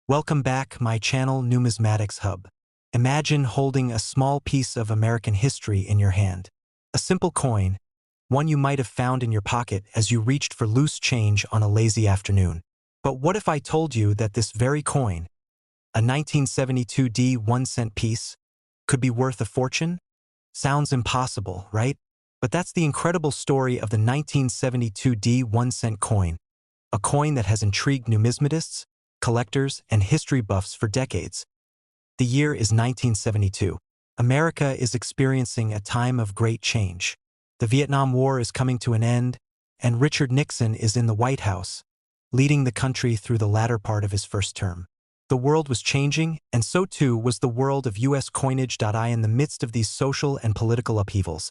Welcome back, my channel Numismatics Hub. Imagine holding a small piece of American history in your hand. A simple coin, one you might have found in your pocket as you reached for loose change on a lazy afternoon. But what if I told you that this very coin, a 1972 D 1-cent piece, could be worth a fortune? Sounds impossible, right? But that's the incredible story of the 1972 D 1-cent coin, a coin that has intrigued numismatists, collectors, and history buffs for decades. The year is 1972. America is experiencing a time of great change. The Vietnam War is coming to an end, and Richard Nixon is in the White House, leading the country through the latter part of his first term. The world was changing, and so too was the world of U.S. coinage. In the midst of these social and political upheavals,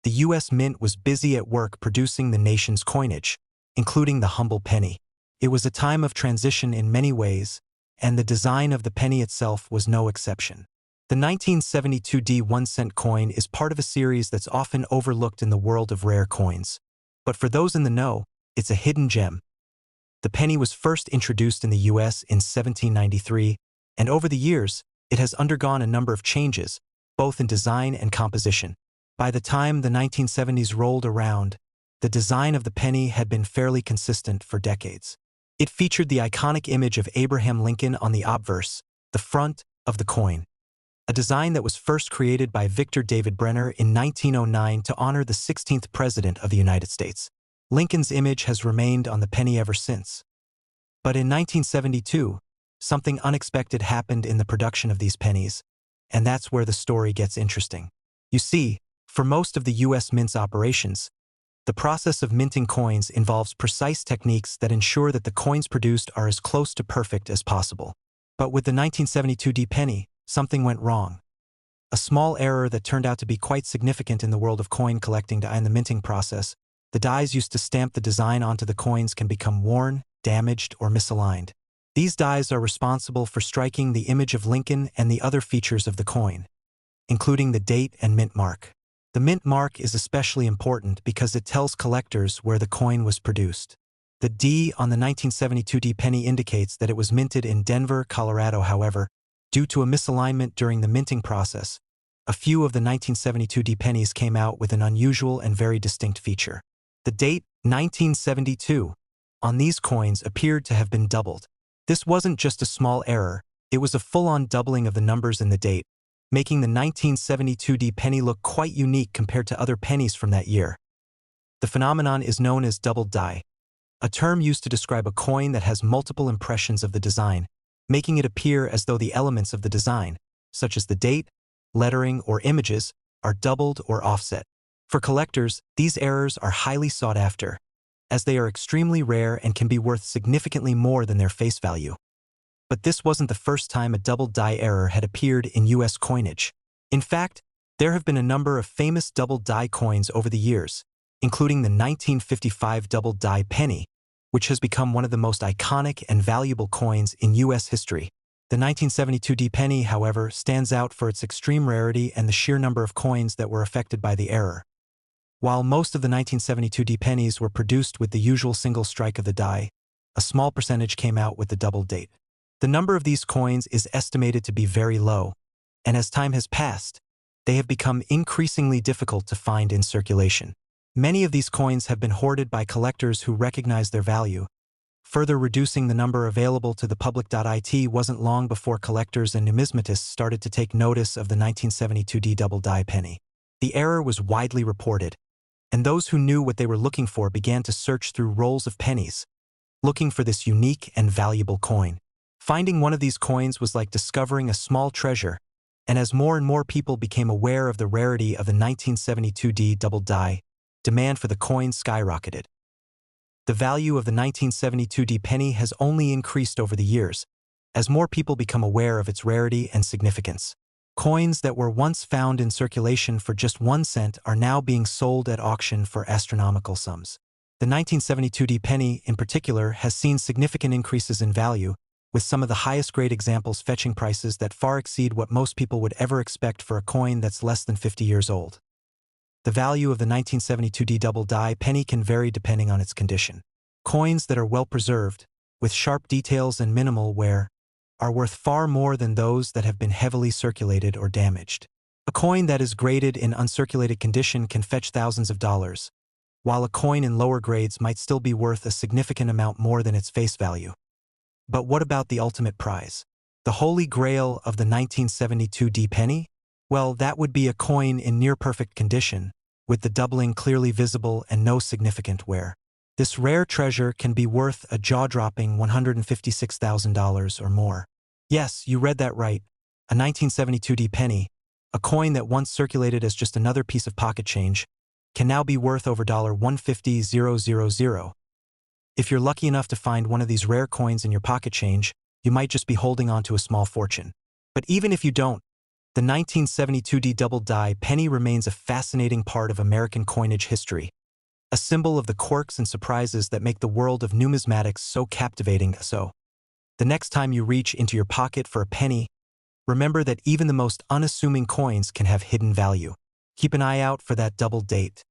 the U.S. Mint was busy at work producing the nation's coinage, including the humble penny. It was a time of transition in many ways, and the design of the penny itself was no exception. The 1972 D 1-cent coin is part of a series that's often overlooked in the world of rare coins. But for those in the know, it's a hidden gem. The penny was first introduced in the U.S. in 1793, and over the years, it has undergone a number of changes, both in design and composition. By the time the 1970s rolled around, the design of the penny had been fairly consistent for decades. It featured the iconic image of Abraham Lincoln on the obverse, the front of the coin, a design that was first created by Victor David Brenner in 1909 to honor the 16th President of the United States. Lincoln's image has remained on the penny ever since. But in 1972, something unexpected happened in the production of these pennies, and that's where the story gets interesting. You see, for most of the U.S. Mint's operations, the process of minting coins involves precise techniques that ensure that the coins produced are as close to perfect as possible. But with the 1972 D penny, something went wrong. A small error that turned out to be quite significant in the world of coin collecting. In the minting process, the dies used to stamp the design onto the coins can become worn, damaged, or misaligned. These dies are responsible for striking the image of Lincoln and the other features of the coin, including the date and mint mark. The mint mark is especially important because it tells collectors where the coin was produced. The D on the 1972 D penny indicates that it was minted in Denver, Colorado. However, due to a misalignment during the minting process, a few of the 1972 D pennies came out with an unusual and very distinct feature. The date, 1972, on these coins appeared to have been doubled. This wasn't just a small error, it was a full-on doubling of the numbers in the date, making the 1972 D penny look quite unique compared to other pennies from that year. The phenomenon is known as double die, a term used to describe a coin that has multiple impressions of the design, making it appear as though the elements of the design, such as the date, lettering, or images, are doubled or offset. For collectors, these errors are highly sought after, as they are extremely rare and can be worth significantly more than their face value. But this wasn't the first time a double die error had appeared in U.S. coinage. In fact, there have been a number of famous double die coins over the years, including the 1955 double die penny, which has become one of the most iconic and valuable coins in U.S. history. The 1972 D penny, however, stands out for its extreme rarity and the sheer number of coins that were affected by the error. While most of the 1972 D pennies were produced with the usual single strike of the die, a small percentage came out with the double date. The number of these coins is estimated to be very low, and as time has passed, they have become increasingly difficult to find in circulation. Many of these coins have been hoarded by collectors who recognize their value, further reducing the number available to the public. It wasn't long before collectors and numismatists started to take notice of the 1972 D double die penny. The error was widely reported, and those who knew what they were looking for began to search through rolls of pennies, looking for this unique and valuable coin. Finding one of these coins was like discovering a small treasure, and as more and more people became aware of the rarity of the 1972 D double die, demand for the coin skyrocketed. The value of the 1972 D penny has only increased over the years, as more people become aware of its rarity and significance. Coins that were once found in circulation for just 1 cent are now being sold at auction for astronomical sums. The 1972 D penny, in particular, has seen significant increases in value, with some of the highest grade examples fetching prices that far exceed what most people would ever expect for a coin that's less than 50 years old. The value of the 1972 D double die penny can vary depending on its condition. Coins that are well preserved, with sharp details and minimal wear, are worth far more than those that have been heavily circulated or damaged. A coin that is graded in uncirculated condition can fetch thousands of dollars, while a coin in lower grades might still be worth a significant amount more than its face value. But what about the ultimate prize? The holy grail of the 1972 D penny? Well, that would be a coin in near-perfect condition, with the doubling clearly visible and no significant wear. This rare treasure can be worth a jaw-dropping $156,000 or more. Yes, you read that right. A 1972 D penny, a coin that once circulated as just another piece of pocket change, can now be worth over $150,000. If you're lucky enough to find one of these rare coins in your pocket change, you might just be holding on to a small fortune. But even if you don't, the 1972 D double die penny remains a fascinating part of American coinage history, a symbol of the quirks and surprises that make the world of numismatics so captivating. So, the next time you reach into your pocket for a penny, remember that even the most unassuming coins can have hidden value. Keep an eye out for that double date.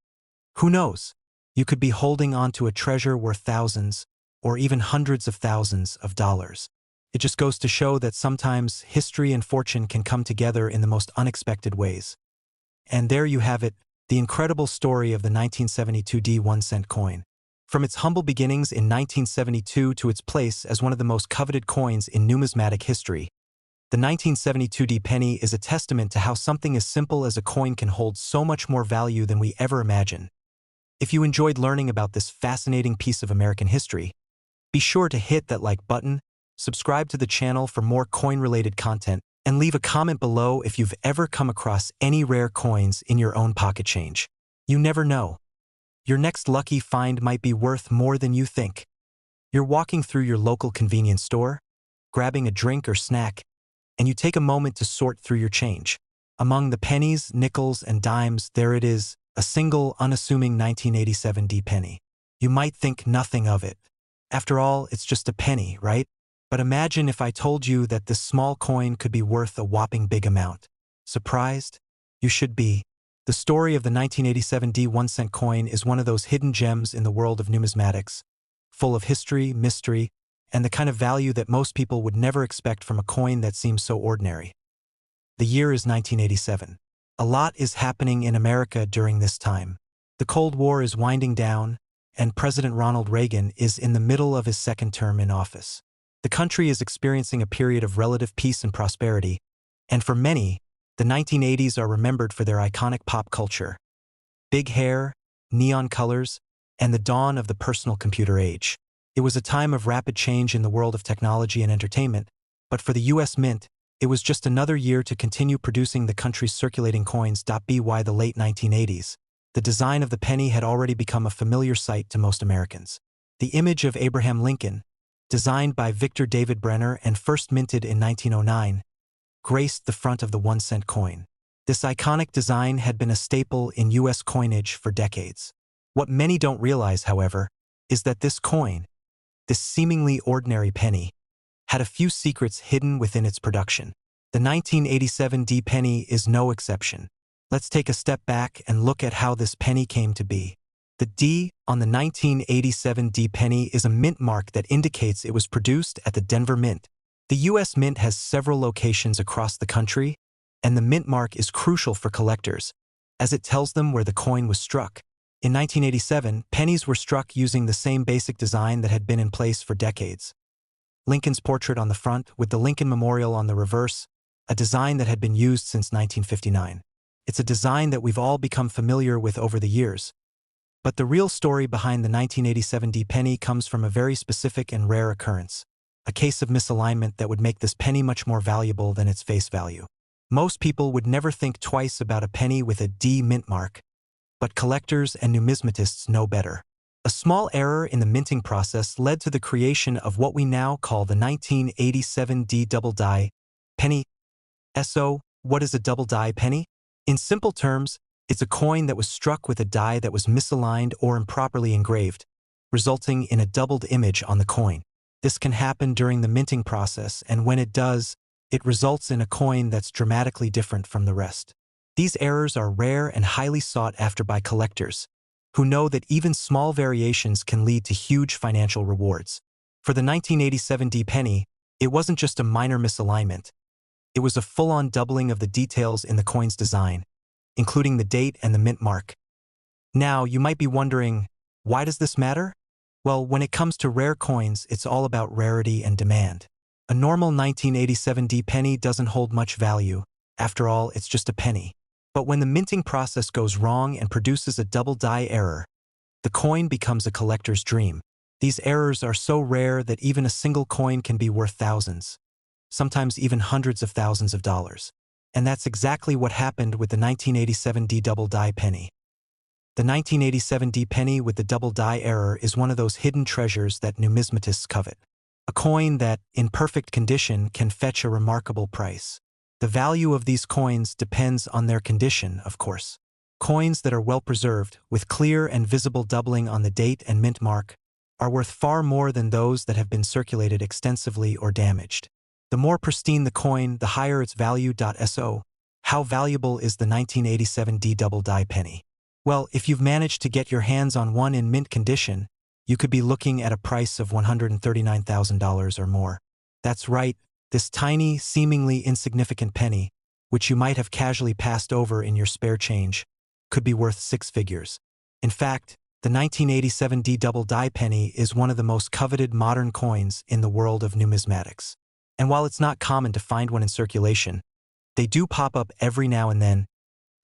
Who knows? You could be holding on to a treasure worth thousands, or even hundreds of thousands of dollars. It just goes to show that sometimes history and fortune can come together in the most unexpected ways. And there you have it, the incredible story of the 1972 D 1-cent coin. From its humble beginnings in 1972 to its place as one of the most coveted coins in numismatic history, the 1972 D penny is a testament to how something as simple as a coin can hold so much more value than we ever imagined. If you enjoyed learning about this fascinating piece of American history, be sure to hit that like button, subscribe to the channel for more coin-related content, and leave a comment below if you've ever come across any rare coins in your own pocket change. You never know. Your next lucky find might be worth more than you think. You're walking through your local convenience store, grabbing a drink or snack, and you take a moment to sort through your change. Among the pennies, nickels, and dimes, there it is, a single, unassuming 1987 D penny. You might think nothing of it. After all, it's just a penny, right? But imagine if I told you that this small coin could be worth a whopping big amount. Surprised? You should be. The story of the 1987 D 1-cent coin is one of those hidden gems in the world of numismatics, full of history, mystery, and the kind of value that most people would never expect from a coin that seems so ordinary. The year is 1987. A lot is happening in America during this time. The Cold War is winding down, and President Ronald Reagan is in the middle of his second term in office. The country is experiencing a period of relative peace and prosperity, and for many, the 1980s are remembered for their iconic pop culture. Big hair, neon colors, and the dawn of the personal computer age. It was a time of rapid change in the world of technology and entertainment, but for the U.S. Mint, it was just another year to continue producing the country's circulating coins. By the late 1980s, the design of the penny had already become a familiar sight to most Americans. The image of Abraham Lincoln, designed by Victor David Brenner and first minted in 1909, graced the front of the 1-cent coin. This iconic design had been a staple in U.S. coinage for decades. What many don't realize, however, is that this coin, this seemingly ordinary penny, had a few secrets hidden within its production. The 1987 D penny is no exception. Let's take a step back and look at how this penny came to be. The D on the 1987 D penny is a mint mark that indicates it was produced at the Denver Mint. The U.S. Mint has several locations across the country, and the mint mark is crucial for collectors, as it tells them where the coin was struck. In 1987, pennies were struck using the same basic design that had been in place for decades. Lincoln's portrait on the front, with the Lincoln Memorial on the reverse, a design that had been used since 1959. It's a design that we've all become familiar with over the years. But the real story behind the 1987 D penny comes from a very specific and rare occurrence, a case of misalignment that would make this penny much more valuable than its face value. Most people would never think twice about a penny with a D mint mark, but collectors and numismatists know better. A small error in the minting process led to the creation of what we now call the 1987 D double die penny. So, what is a double die penny? In simple terms, it's a coin that was struck with a die that was misaligned or improperly engraved, resulting in a doubled image on the coin. This can happen during the minting process, and when it does, it results in a coin that's dramatically different from the rest. These errors are rare and highly sought after by collectors, who know that even small variations can lead to huge financial rewards. For the 1987 D penny, It wasn't just a minor misalignment. It was a full-on doubling of the details in the coin's design, including the date and the mint mark. Now, you might be wondering, why does this matter? Well, when it comes to rare coins, it's all about rarity and demand. A normal 1987 penny doesn't hold much value. After all, it's just a penny. But when the minting process goes wrong and produces a double die error, the coin becomes a collector's dream. These errors are so rare that even a single coin can be worth thousands, sometimes even hundreds of thousands of dollars. And that's exactly what happened with the 1987 double die penny. The 1987 penny with the double die error is one of those hidden treasures that numismatists covet. A coin that, in perfect condition, can fetch a remarkable price. The value of these coins depends on their condition, of course. Coins that are well preserved, with clear and visible doubling on the date and mint mark, are worth far more than those that have been circulated extensively or damaged. The more pristine the coin, the higher its value. So, how valuable is the 1987 double die penny? Well, if you've managed to get your hands on one in mint condition, you could be looking at a price of $139,000 or more. That's right, this tiny, seemingly insignificant penny, which you might have casually passed over in your spare change, could be worth six figures. In fact, the 1987 double die penny is one of the most coveted modern coins in the world of numismatics. And while it's not common to find one in circulation, they do pop up every now and then,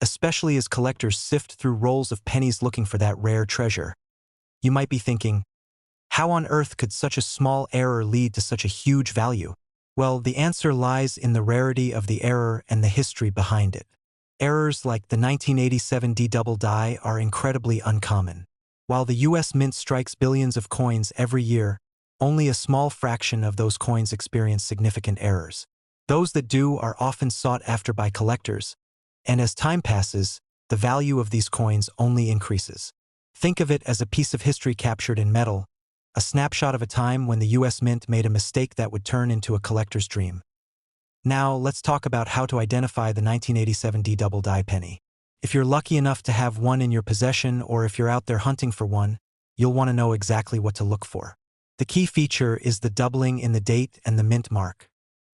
especially as collectors sift through rolls of pennies looking for that rare treasure. You might be thinking, how on earth could such a small error lead to such a huge value? Well, the answer lies in the rarity of the error and the history behind it. Errors like the 1987 double die are incredibly uncommon. While the US Mint strikes billions of coins every year, only a small fraction of those coins experience significant errors. Those that do are often sought after by collectors, and as time passes, the value of these coins only increases. Think of it as a piece of history captured in metal, a snapshot of a time when the US Mint made a mistake that would turn into a collector's dream. Now, let's talk about how to identify the 1987 double die penny. If you're lucky enough to have one in your possession, or if you're out there hunting for one, you'll want to know exactly what to look for. The key feature is the doubling in the date and the mint mark.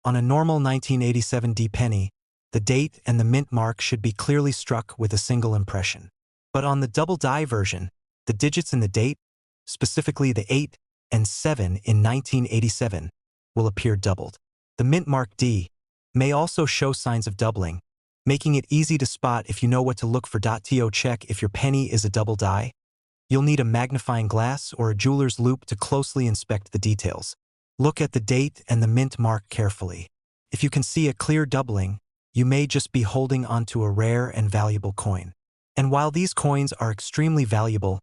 On a normal 1987 penny, the date and the mint mark should be clearly struck with a single impression. But on the double die version, the digits in the date, specifically the 8 and 7 in 1987, will appear doubled. The mint mark D may also show signs of doubling, making it easy to spot if you know what to look for. To check if your penny is a double die, you'll need a magnifying glass or a jeweler's loupe to closely inspect the details. Look at the date and the mint mark carefully. If you can see a clear doubling, you may just be holding onto a rare and valuable coin. And while these coins are extremely valuable,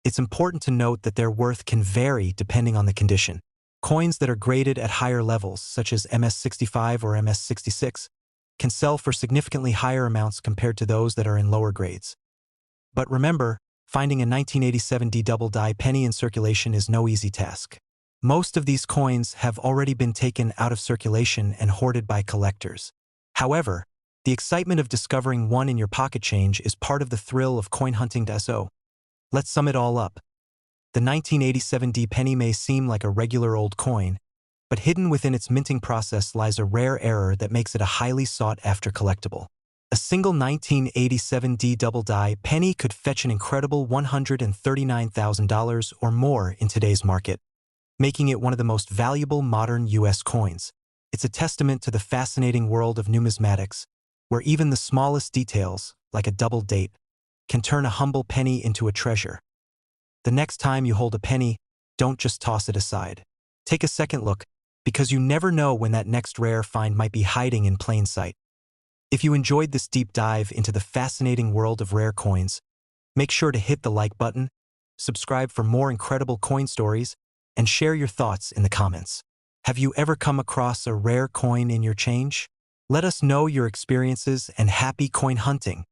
it's important to note that their worth can vary depending on the condition. Coins that are graded at higher levels, such as MS65 or MS66, can sell for significantly higher amounts compared to those that are in lower grades. But remember, finding a 1987 double die penny in circulation is no easy task. Most of these coins have already been taken out of circulation and hoarded by collectors. However, the excitement of discovering one in your pocket change is part of the thrill of coin hunting. So, let's sum it all up. The 1987 penny may seem like a regular old coin, but hidden within its minting process lies a rare error that makes it a highly sought-after collectible. A single 1987 double die penny could fetch an incredible $139,000 or more in today's market, making it one of the most valuable modern US coins. It's a testament to the fascinating world of numismatics, where even the smallest details, like a double date, can turn a humble penny into a treasure. The next time you hold a penny, don't just toss it aside. Take a second look, because you never know when that next rare find might be hiding in plain sight. If you enjoyed this deep dive into the fascinating world of rare coins, make sure to hit the like button, subscribe for more incredible coin stories, and share your thoughts in the comments. Have you ever come across a rare coin in your change? Let us know your experiences, and happy coin hunting!